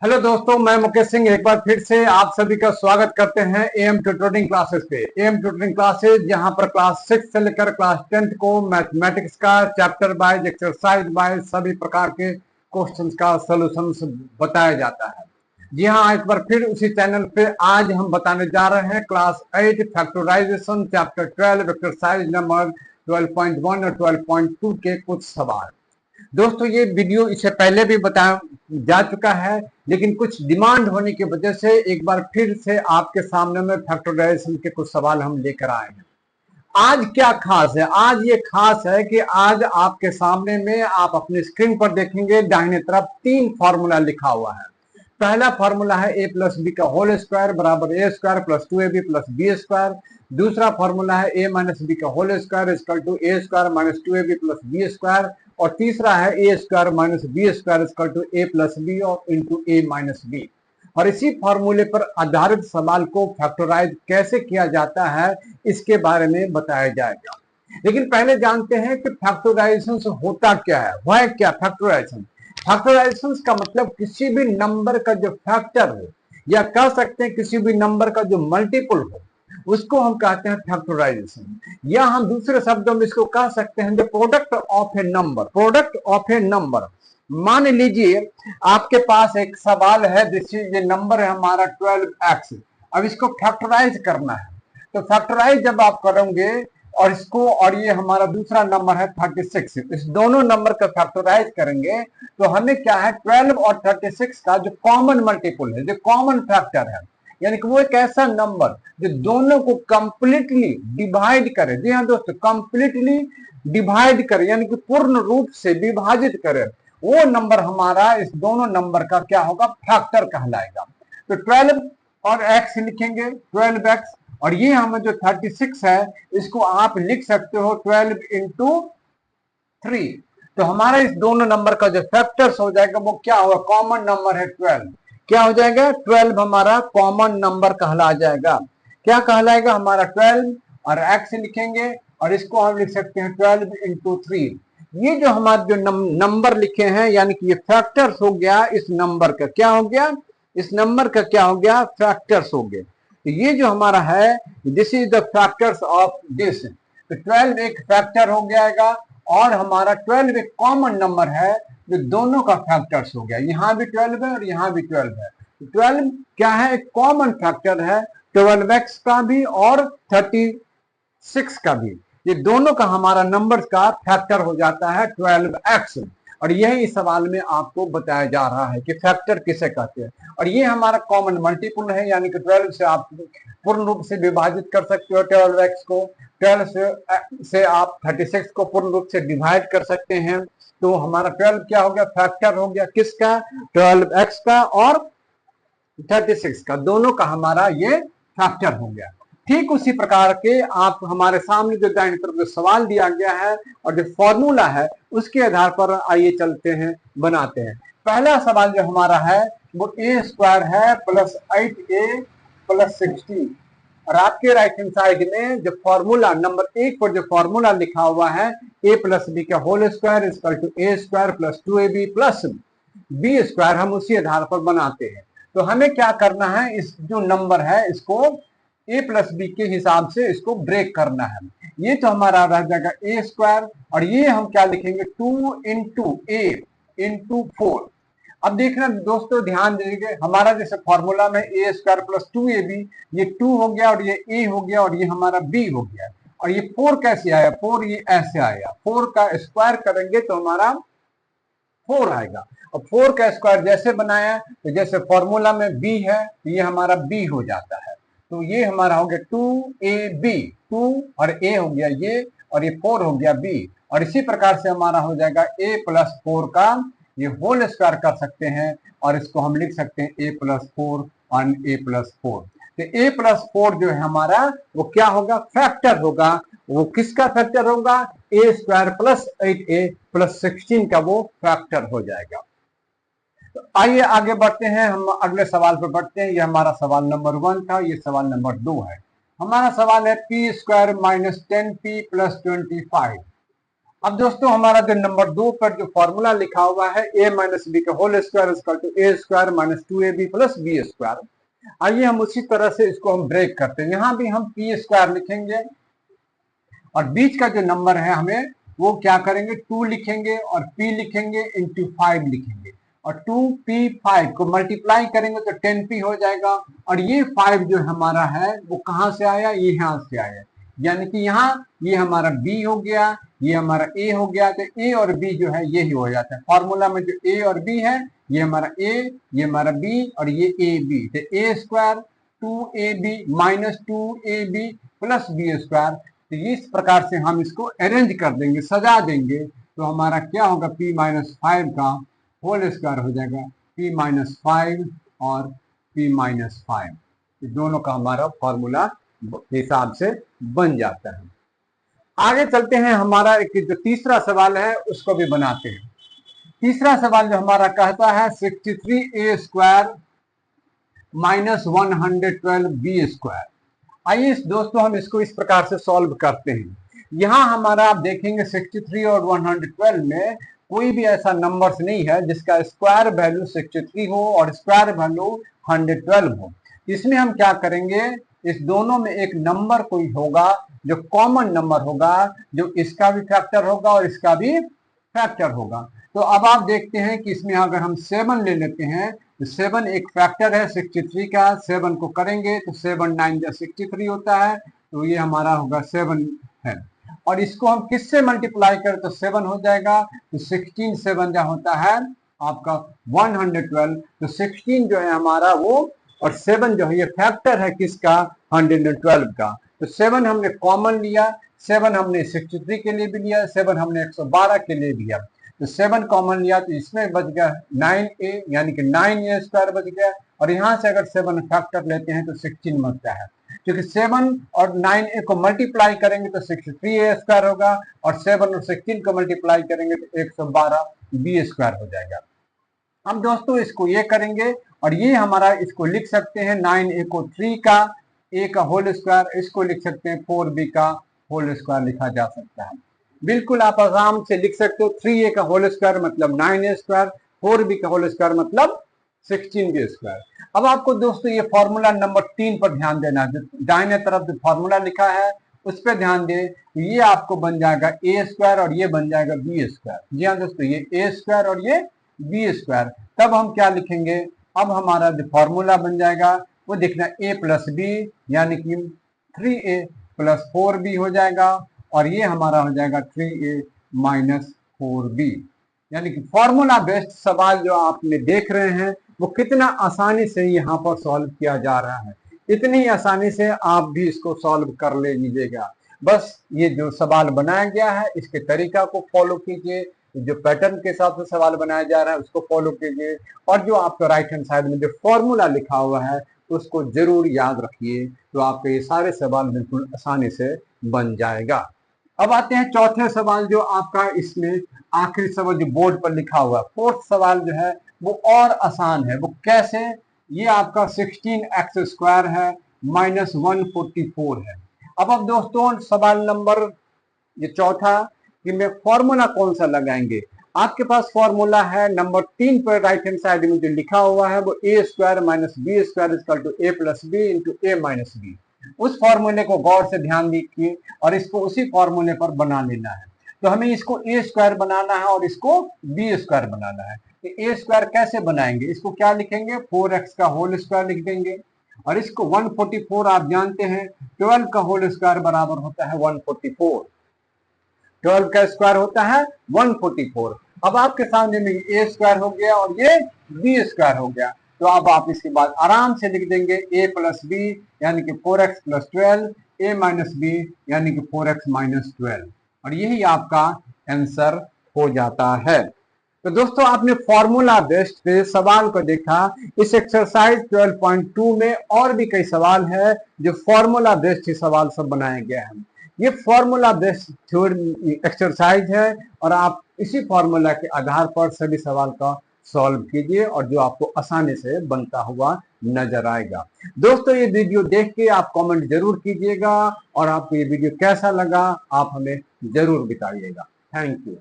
Hello दोस्तों, मैं मुकेश सिंह एक बार फिर से आप सभी का स्वागत करते हैं एएम ट्यूटरिंग क्लासेस पे। एएम ट्यूटरिंग क्लासेस जहां पर क्लास 6 से लेकर क्लास 10 को मैथमेटिक्स का चैप्टर वाइज एक्सरसाइज वाइज सभी प्रकार के क्वेश्चंस का सॉल्यूशंस बताया जाता है। जी हाँ, एक बार फिर उसी चैनल पे आज हम बताने जा रहे हैं class 8 factorisation chapter 12 exercise number 12.1 और 12.2 के कुछ सवाल। दोस्तों, ये वीडियो इससे पहले भी बताया जा चुका है, लेकिन कुछ डिमांड होने की वजह से एक बार फिर से आपके सामने में फैक्टराइजेशन के कुछ सवाल हम लेकर आए हैं। आज क्या खास है? आज ये खास है कि आज आपके सामने में आप अपनी स्क्रीन पर देखेंगे दाहिने तरफ 3 फॉर्मूला लिखा हुआ है। पहला फॉर्मूला है ए प्लस बी का होल स्क्वायर बराबर A square plus 2ab plus B square. दूसरा फॉर्मूला है ए माइनस बी का whole square equal to A square minus 2ab plus B square. और तीसरा है A square minus B square equal to A plus B और into A minus B. और इसी फॉर्मूले पर आधारित सवाल को फैक्टराइज कैसे किया जाता है इसके बारे में बताया जाएगा। लेकिन पहले जानते हैं कि फैक्टराइजेशन से होता क्या है, वह क्या फैक्टराइजेशन। फैक्टराइजेशन का मतलब किसी भी नंबर का जो फैक्टर हो, या कह सकते हैं किसी भी नंबर का जो मल्टीपल हो, उसको हम कहते हैं फैक्टराइजेशन। या हम दूसरे शब्दों में इसको कह सकते हैं the product of A number. Product of A number, मान लीजिए आपके पास एक सवाल है, ये नंबर है हमारा 12x। अब इसको फैक्टराइज करना है, तो फैक्टराइज जब आप करेंगे और इसको, और ये हमारा दूसरा नंबर है 36, इस दोनों नंबर का फैक्टराइज करेंगे तो हमें क्या है, 12 और 36 का जो कॉमन मल्टीपल है, जो कॉमन फैक्टर है, यानी कि वो एक ऐसा नंबर जो दोनों को कंप्लीटली डिवाइड करे। जी हाँ दोस्तों, कंप्लीटली डिवाइड करे, यानी कि पूर्ण रूप से विभाजित करे, वो नंबर हमारा इस दोनों नंबर का क्या होगा, फैक्टर कहलाएगा। तो 12 और x लिखेंगे 12x, और ये हमें जो 36 है इसको आप लिख सकते हो 12 इंटू 3। तो हमारा इस दोनों नंबर का जो फैक्टर्स हो जाएगा वो क्या होगा, कॉमन नंबर है 12। क्या हो जाएगा, 12 हमारा कॉमन नंबर कहला जाएगा। क्या कहलाएगा हमारा 12, और x लिखेंगे और इसको हम लिख सकते हैं 12 इंटू 3। ये जो हमारे जो नंबर लिखे हैं, यानी कि ये फैक्टर्स हो गया इस नंबर का, क्या हो गया, इस नंबर का क्या हो गया, फैक्टर्स हो गए। तो ये जो हमारा है, this is the factors of this. तो 12 एक फैक्टर हो जाएगा, और हमारा 12 एक कॉमन नंबर है जो दोनों का फैक्टर्स हो गया। यहां भी 12 है और यहां भी 12 है। 12 क्या है, एक कॉमन फैक्टर है 12x का भी और 36 का भी। ये दोनों का हमारा नंबर का फैक्टर हो जाता है 12x। और यही इस सवाल में आपको बताया जा रहा है कि फैक्टर किसे कहते हैं। और ये हमारा कॉमन मल्टीपल है, यानी कि 12 से आप पूर्ण रूप से विभाजित कर सकते हो 12x को, 12 से आप 36 को पूर्ण रूप से डिवाइड कर सकते हैं। तो हमारा 12 क्या हो गया, फैक्टर हो गया किसका, 12x का और 36 का, दोनों का हमारा ये फैक्टर हो गया। ठीक उसी प्रकार के आप हमारे सामने जो दाहिनी तरफ जो सवाल दिया गया है और जो फॉर्मूला है उसके आधार पर आइए चलते हैं, बनाते हैं। पहला सवाल जो हमारा है वो ए स्क्वायर है प्लस 8a प्लस 16। और आपके राइट हैंड साइड में जो फॉर्मूला नंबर 1 पर जो फॉर्मूला लिखा हुआ है ए प्लस बी का whole square equal to A square plus 2ab plus B square, हम उसी आधार पर बनाते हैं। तो हमें क्या करना है, इस जो नंबर है इसको a प्लस बी के हिसाब से इसको ब्रेक करना है। ये तो हमारा रह जाएगा ए स्क्वायर, और ये हम क्या लिखेंगे 2 इंटू ए इंटू 4। अब देखना दोस्तों, ध्यान दीजिए, हमारा जैसे फॉर्मूला में ए स्क्वायर प्लस 2ab, ये 2 हो गया और ये a हो गया और ये हमारा b हो गया। और ये 4 कैसे आया, 4 ये ऐसे आया, 4 का स्क्वायर करेंगे तो हमारा 4 आएगा। और 4 का स्क्वायर जैसे बनाया, तो जैसे फॉर्मूला में b है तो ये हमारा b हो जाता है। तो ये हमारा हो गया 2ab, 2 और a हो गया ये, और ये 4 हो गया b। और इसी प्रकार से हमारा हो जाएगा a प्लस 4 का ये होल स्क्वायर कर सकते हैं, और इसको हम लिख सकते हैं a प्लस 4 और a प्लस 4। तो a प्लस 4 जो है हमारा वो क्या होगा, फैक्टर होगा। वो किसका फैक्टर होगा, ए स्क्वायर प्लस 8a प्लस 16 का वो फैक्टर हो जाएगा। तो आइए आगे बढ़ते हैं, हम अगले सवाल पर बढ़ते हैं। ये हमारा सवाल नंबर 1 था, ये सवाल नंबर 2 है। हमारा सवाल है P square minus 10p plus 25। अब दोस्तों हमारा जो नंबर 2 पर जो फॉर्मूला लिखा हुआ है a माइनस बी का whole square equal to A square minus 2ab plus B square. आइए हम उसी तरह से इसको हम ब्रेक करते हैं। यहाँ भी हम पी स्क्वायर लिखेंगे और बीच का जो नंबर है हमें वो क्या करेंगे 2 लिखेंगे और p लिखेंगे इंटू 5 लिखेंगे और 2p5 को मल्टीप्लाई करेंगे तो 10p हो जाएगा। और ये 5 जो हमारा है वो कहाँ से आया, ये यहाँ से आया, यानी कि यहाँ ये हमारा b हो गया, ये हमारा a हो गया। तो a और b जो है ये ही हो जाता है फॉर्मूला में, जो a और b है ये हमारा a, ये हमारा b और ये ab। तो a square 2ab minus 2ab plus B square. तो इस प्रकार से हम इसको अरेंज कर देंगे, सजा देंगे, तो हमारा क्या होगा p माइनस 5 का होल स्क्वायर हो जाएगा p माइनस 5 और p माइनस 5। दोनों का हमारा फॉर्मूला हिसाब से बन जाता है। आगे चलते हैं, हमारा एक जो तीसरा सवाल है उसको भी बनाते हैं। तीसरा सवाल जो हमारा कहता है 63a square minus 112 B square. आइए दोस्तों हम इसको इस प्रकार से सॉल्व करते हैं। यहाँ हमारा आप देखेंगे 63 और 112 में कोई भी ऐसा नंबर्स नहीं है जिसका स्क्वायर वैल्यू 63 हो और स्क्वायर वैल्यू 112 हो। इसमें हम क्या करेंगे, इस दोनों में एक नंबर कोई होगा जो कॉमन नंबर होगा, जो इसका भी फैक्टर होगा और इसका भी फैक्टर होगा। तो अब आप देखते हैं कि इसमें अगर हम 7 ले लेते हैं तो 7 एक फैक्टर है 63 का। 7 को करेंगे तो 7 9 जा 63 होता है, तो ये हमारा होगा 7 है। और इसको हम किससे मल्टीप्लाई करें तो 7 हो जाएगा, तो 16 7 जा होता है आपका 112। तो 16 जो है हमारा वो और 7 जो है ये फैक्टर है किसका, 112 का। तो 7 हमने कॉमन लिया, 7 हमने 63 के लिए भी लिया, 7 हमने 112 के लिए लिया। तो 7 कॉमन लिया तो इसमें बच गया 9a, यानी कि 9a स्क्वायर बच गया। और यहाँ से अगर 7 फैक्टर लेते हैं तो 16 बचता है, क्योंकि 7 और 9a को मल्टीप्लाई करेंगे तो 63a स्क्वायर होगा और 7 और 16 को मल्टीप्लाई करेंगे तो 112 b स्क्वायर हो जाएगा। हम दोस्तों इसको ये करेंगे और ये हमारा इसको लिख सकते हैं 9a को 3 का a का होल स्क्वायर, इसको लिख सकते हैं 4b का होल स्क्वायर लिखा जा सकता है। बिल्कुल आप आराम से लिख सकते हो 3a का होल स्क्वायर मतलब 9a स्क्वायर, 4b का होल स्क्वायर मतलब 16b स्क्वायर। अब आपको दोस्तों ये फॉर्मूला नंबर 3 पर ध्यान देना है, जो दाहिने तरफ जो फॉर्मूला लिखा है उस पर ध्यान दे। तो ये आपको बन जाएगा a स्क्वायर और ये बन जाएगा b स्क्वायर। जी हाँ दोस्तों, ये a स्क्वायर और ये b स्क्वायर। तब हम क्या लिखेंगे, अब हमारा जो फॉर्मूला बन जाएगा वो देखना a प्लस बी, यानी कि 3a प्लस 4b हो जाएगा और ये हमारा हो जाएगा 3a माइनस 4b। यानी कि फॉर्मूला बेस्ड सवाल जो आपने देख रहे हैं वो कितना आसानी से यहाँ पर सॉल्व किया जा रहा है, इतनी आसानी से आप भी इसको सॉल्व कर ले लीजिएगा। बस ये जो सवाल बनाया गया है इसके तरीका को फॉलो कीजिए, जो पैटर्न के हिसाब से सवाल बनाया जा रहा है उसको फॉलो कीजिए और जो आपका राइट हैंड साइड में जो फॉर्मूला लिखा हुआ है उसको जरूर याद रखिए, तो आपके ये सारे सवाल बिल्कुल आसानी से बन जाएगा। अब आते हैं चौथे सवाल जो आपका इसमें आखिरी सवाल जो बोर्ड पर लिखा हुआ है। फोर्थ सवाल जो है वो और आसान है। वो कैसे, ये आपका 16x स्क्वायर है माइनस 144 है। अब दोस्तों सवाल नंबर ये चौथा कि मैं फॉर्मूला कौन सा लगाएंगे। आपके पास फॉर्मूला है नंबर 3 पर राइट हैंड साइड में जो लिखा हुआ है वो a square minus B square equal to a plus B into a minus B. उस फॉर्मूले को गौर से ध्यान दीजिए और इसको उसी फॉर्मूले पर बना लेना है। तो हमें इसको a स्क्वायर बनाना है और इसको b स्क्वायर बनाना है। तो a स्क्वायर कैसे बनाएंगे, इसको क्या लिखेंगे 4x का होल स्क्वायर लिख देंगे और इसको 144 आप जानते हैं 12 का होल स्क्वायर बराबर होता है 144, 12 का स्क्वायर होता है 144। अब आपके सामने में ए स्क्वायर हो गया और ये बी स्क्वायर हो गया, तो अब आप इसके बाद आराम से लिख देंगे a प्लस बी यानी कि 4x plus 12, a minus B यानी कि 4x माइनस 12, और यही आपका आंसर हो जाता है। तो दोस्तों आपने फॉर्मूला बेस्ड पे सवाल को देखा। इस एक्सरसाइज 12.2 में और भी कई सवाल है जो फॉर्मूला बेस्ड सवाल सब बनाया गया है। ये फॉर्मूला बेस्ड थ्योरी एक्सरसाइज है और आप इसी फॉर्मूला के आधार पर सभी सवाल का सॉल्व कीजिए और जो आपको आसानी से बनता हुआ नजर आएगा। दोस्तों ये वीडियो देख के आप कमेंट जरूर कीजिएगा और आपको ये वीडियो कैसा लगा आप हमें जरूर बताइएगा। Thank you.